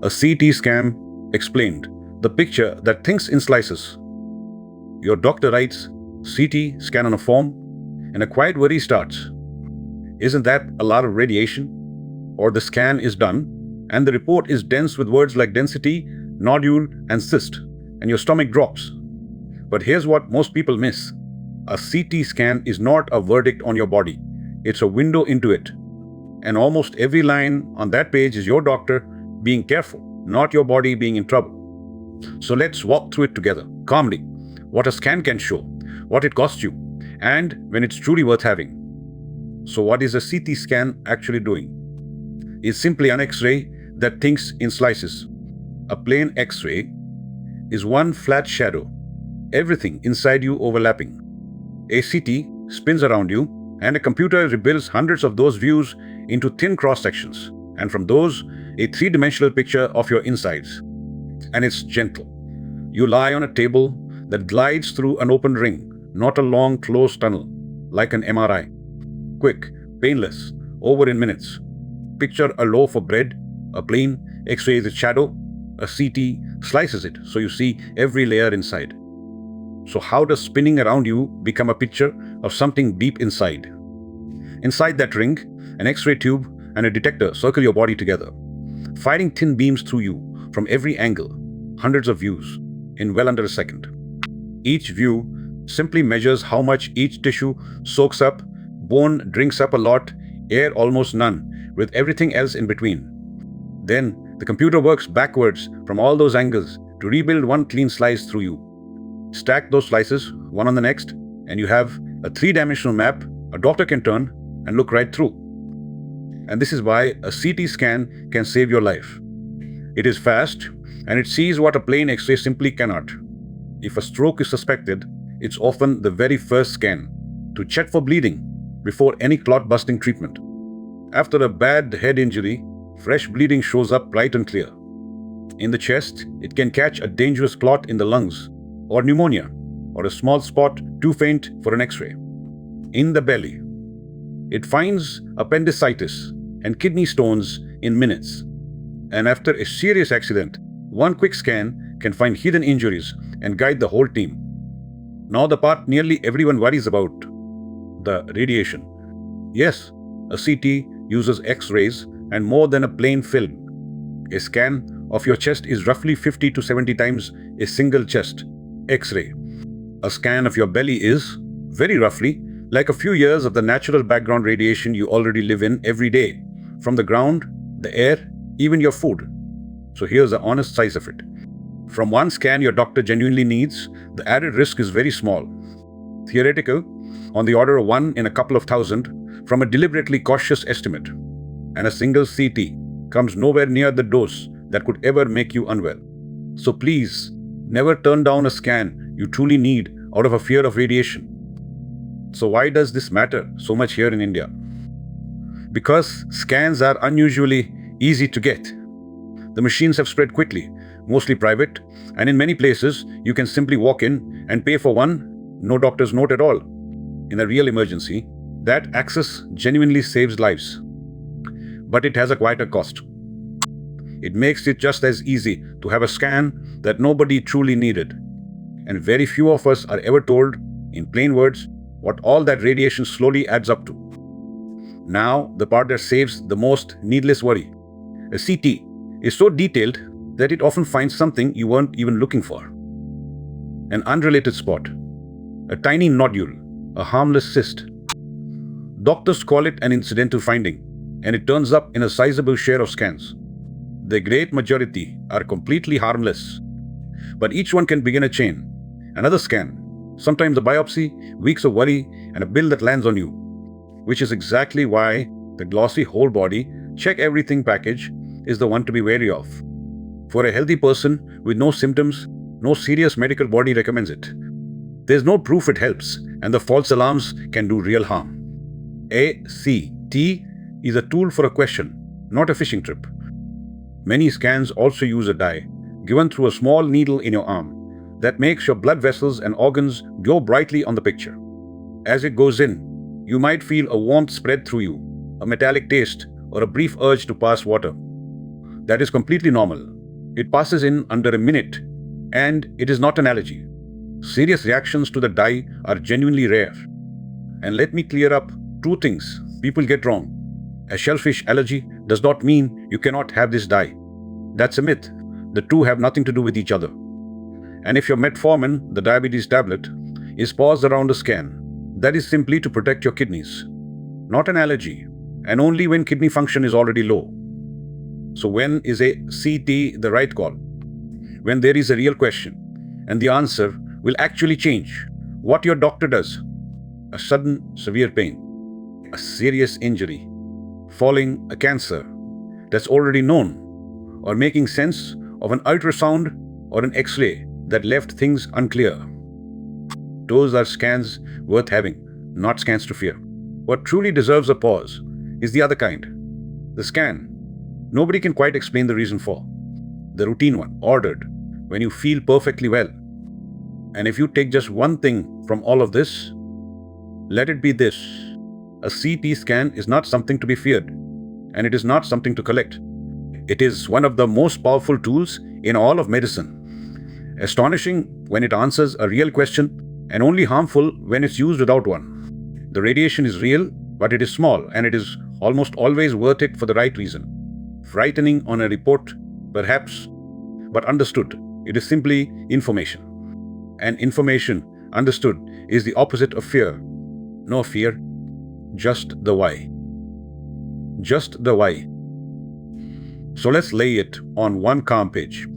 A CT scan explained, the picture that thinks in slices. Your doctor writes CT scan on a form, and a quiet worry starts. Isn't that a lot of radiation? Or the scan is done, and the report is dense with words like density, nodule, and cyst, and your stomach drops. But here's what most people miss. A CT scan is not a verdict on your body. It's a window into it. And almost every line on that page is your doctor being careful, not your body being in trouble. So let's walk through it together, calmly. What a scan can show, what it costs you, and when it's truly worth having. So what is a CT scan actually doing? It's simply an X-ray that thinks in slices. A plain X-ray is one flat shadow, everything inside you overlapping. A CT spins around you, and a computer rebuilds hundreds of those views into thin cross-sections, and from those, a three-dimensional picture of your insides. And it's gentle. You lie on a table that glides through an open ring, not a long, closed tunnel, like an MRI. Quick, painless, over in minutes. Picture a loaf of bread, a plane X-rays its shadow, a CT slices it so you see every layer inside. So how does spinning around you become a picture of something deep inside? Inside that ring, an X-ray tube and a detector circle your body together, firing thin beams through you from every angle, hundreds of views, in well under a second. Each view simply measures how much each tissue soaks up, bone drinks up a lot, air almost none, with everything else in between. Then the computer works backwards from all those angles to rebuild one clean slice through you. Stack those slices, one on the next, and you have a three-dimensional map a doctor can turn and look right through. And this is why a CT scan can save your life. It is fast, and it sees what a plain X-ray simply cannot. If a stroke is suspected, it's often the very first scan, to check for bleeding before any clot-busting treatment. After a bad head injury, fresh bleeding shows up bright and clear. In the chest, it can catch a dangerous clot in the lungs, or pneumonia, or a small spot too faint for an X-ray. In the belly, it finds appendicitis and kidney stones in minutes. And after a serious accident, one quick scan can find hidden injuries and guide the whole team. Now the part nearly everyone worries about, the radiation. Yes, a CT uses X-rays and more than a plain film. A scan of your chest is roughly 50 to 70 times a single chest X-ray. A scan of your belly is, very roughly, like a few years of the natural background radiation you already live in every day, from the ground, the air, even your food. So here's the honest size of it. From one scan your doctor genuinely needs, the added risk is very small. Theoretical, on the order of 1 in a couple of thousand, from a deliberately cautious estimate. And a single CT comes nowhere near the dose that could ever make you unwell. So please, never turn down a scan you truly need out of a fear of radiation. So why does this matter so much here in India? Because scans are unusually easy to get. The machines have spread quickly, mostly private, and in many places you can simply walk in and pay for one, no doctor's note at all. In a real emergency, that access genuinely saves lives. But it has a quieter cost. It makes it just as easy to have a scan that nobody truly needed. And very few of us are ever told, in plain words, what all that radiation slowly adds up to. Now, the part that saves the most needless worry. A CT is so detailed that it often finds something you weren't even looking for. An unrelated spot, a tiny nodule, a harmless cyst. Doctors call it an incidental finding, and it turns up in a sizable share of scans. The great majority are completely harmless, but each one can begin a chain. Another scan, sometimes a biopsy, weeks of worry, and a bill that lands on you. Which is exactly why the glossy whole body, check everything package is the one to be wary of. For a healthy person with no symptoms, no serious medical body recommends it. There's no proof it helps, and the false alarms can do real harm. ACT is a tool for a question, not a fishing trip. Many scans also use a dye, given through a small needle in your arm, that makes your blood vessels and organs glow brightly on the picture. As it goes in, you might feel a warmth spread through you, a metallic taste, or a brief urge to pass water. That is completely normal. It passes in under a minute, and it is not an allergy. Serious reactions to the dye are genuinely rare. And let me clear up two things people get wrong. A shellfish allergy does not mean you cannot have this dye. That's a myth. The two have nothing to do with each other. And if your metformin, the diabetes tablet, is paused around a scan, that is simply to protect your kidneys. Not an allergy, and only when kidney function is already low. So when is a CT the right call? When there is a real question, and the answer will actually change what your doctor does. A sudden severe pain, a serious injury, falling a cancer that's already known, or making sense of an ultrasound or an X-ray that left things unclear. Those are scans worth having, not scans to fear. What truly deserves a pause is the other kind. The scan nobody can quite explain the reason for. The routine one, ordered, when you feel perfectly well. And if you take just one thing from all of this, let it be this. A CT scan is not something to be feared, and it is not something to collect. It is one of the most powerful tools in all of medicine. Astonishing when it answers a real question, and only harmful when it's used without one. The radiation is real, but it is small, and it is almost always worth it for the right reason. Frightening on a report, perhaps, but understood, it is simply information. And information, understood, is the opposite of fear. No fear, just the why. Just the why. So let's lay it on one calm page.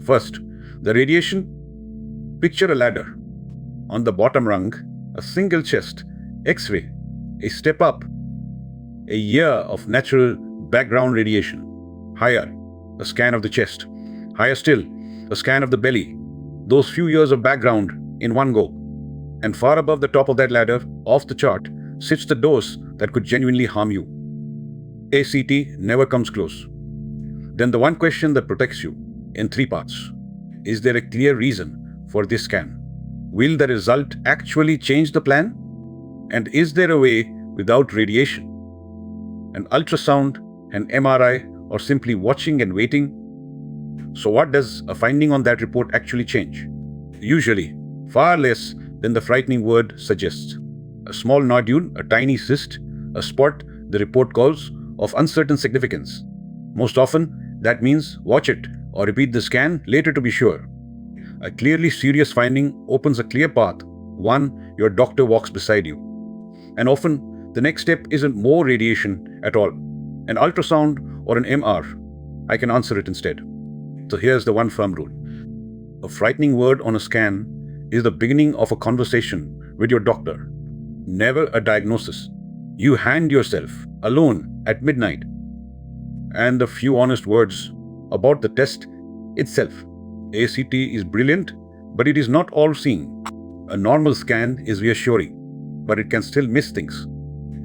First, the radiation. Picture a ladder. On the bottom rung, a single chest, X-ray, a step up, a year of natural background radiation. Higher, a scan of the chest. Higher still, a scan of the belly. Those few years of background in one go. And far above the top of that ladder, off the chart, sits the dose that could genuinely harm you. ACT never comes close. Then the one question that protects you, in three parts. Is there a clear reason for this scan? Will the result actually change the plan? And is there a way without radiation? An ultrasound, an MRI, or simply watching and waiting? So what does a finding on that report actually change? Usually, far less than the frightening word suggests. A small nodule, a tiny cyst, a spot the report calls of uncertain significance. Most often, that means watch it or repeat the scan later to be sure. A clearly serious finding opens a clear path, one your doctor walks beside you. And often, the next step isn't more radiation at all. An ultrasound or an MR, I can answer it instead. So here's the one firm rule. A frightening word on a scan is the beginning of a conversation with your doctor, never a diagnosis. You hand yourself, alone, at midnight, and a few honest words about the test itself. ACT is brilliant, but it is not all-seeing. A normal scan is reassuring, but it can still miss things.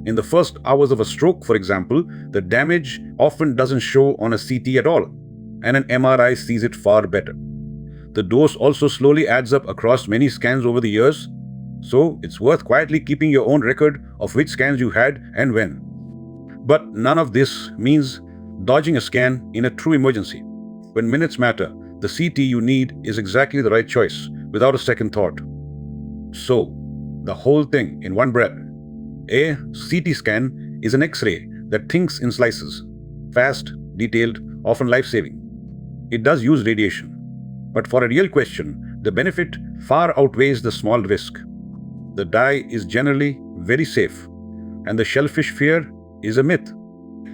In the first hours of a stroke, for example, the damage often doesn't show on a CT at all, and an MRI sees it far better. The dose also slowly adds up across many scans over the years, so it's worth quietly keeping your own record of which scans you had and when. But none of this means dodging a scan in a true emergency. When minutes matter, the CT you need is exactly the right choice, without a second thought. So, the whole thing in one breath. A CT scan is an X-ray that thinks in slices. Fast, detailed, often life-saving. It does use radiation. But for a real question, the benefit far outweighs the small risk. The dye is generally very safe, and the shellfish fear is a myth.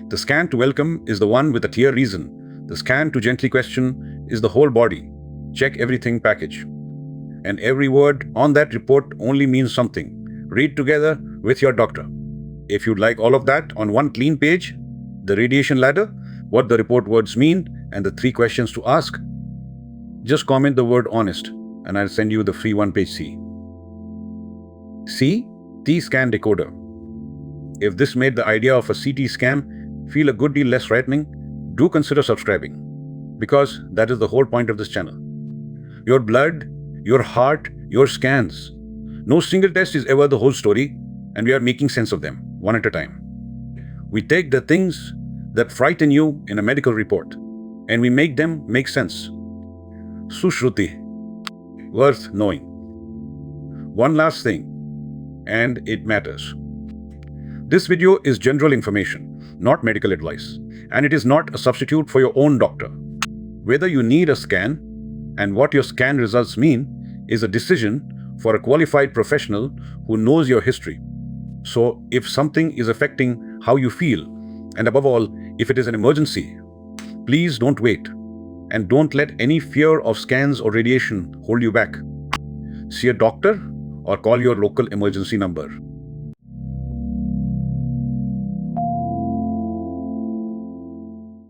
The scan to welcome is the one with a clear reason. The scan to gently question is the whole body, check everything package. And every word on that report only means something. Read together with your doctor. If you'd like all of that on one clean page, the radiation ladder, what the report words mean, and the 3 questions to ask, just comment the word honest, and I'll send you the free one-page C. C. T-scan decoder. If this made the idea of a CT scan feel a good deal less frightening, do consider subscribing, because that is the whole point of this channel. Your blood, your heart, your scans. No single test is ever the whole story, and we are making sense of them, one at a time. We take the things that frighten you in a medical report and we make them make sense. Sushruti, worth knowing. One last thing, and it matters. This video is general information, not medical advice, and it is not a substitute for your own doctor. Whether you need a scan and what your scan results mean is a decision for a qualified professional who knows your history. So, if something is affecting how you feel, and above all, if it is an emergency, please don't wait. And don't let any fear of scans or radiation hold you back. See a doctor or call your local emergency number.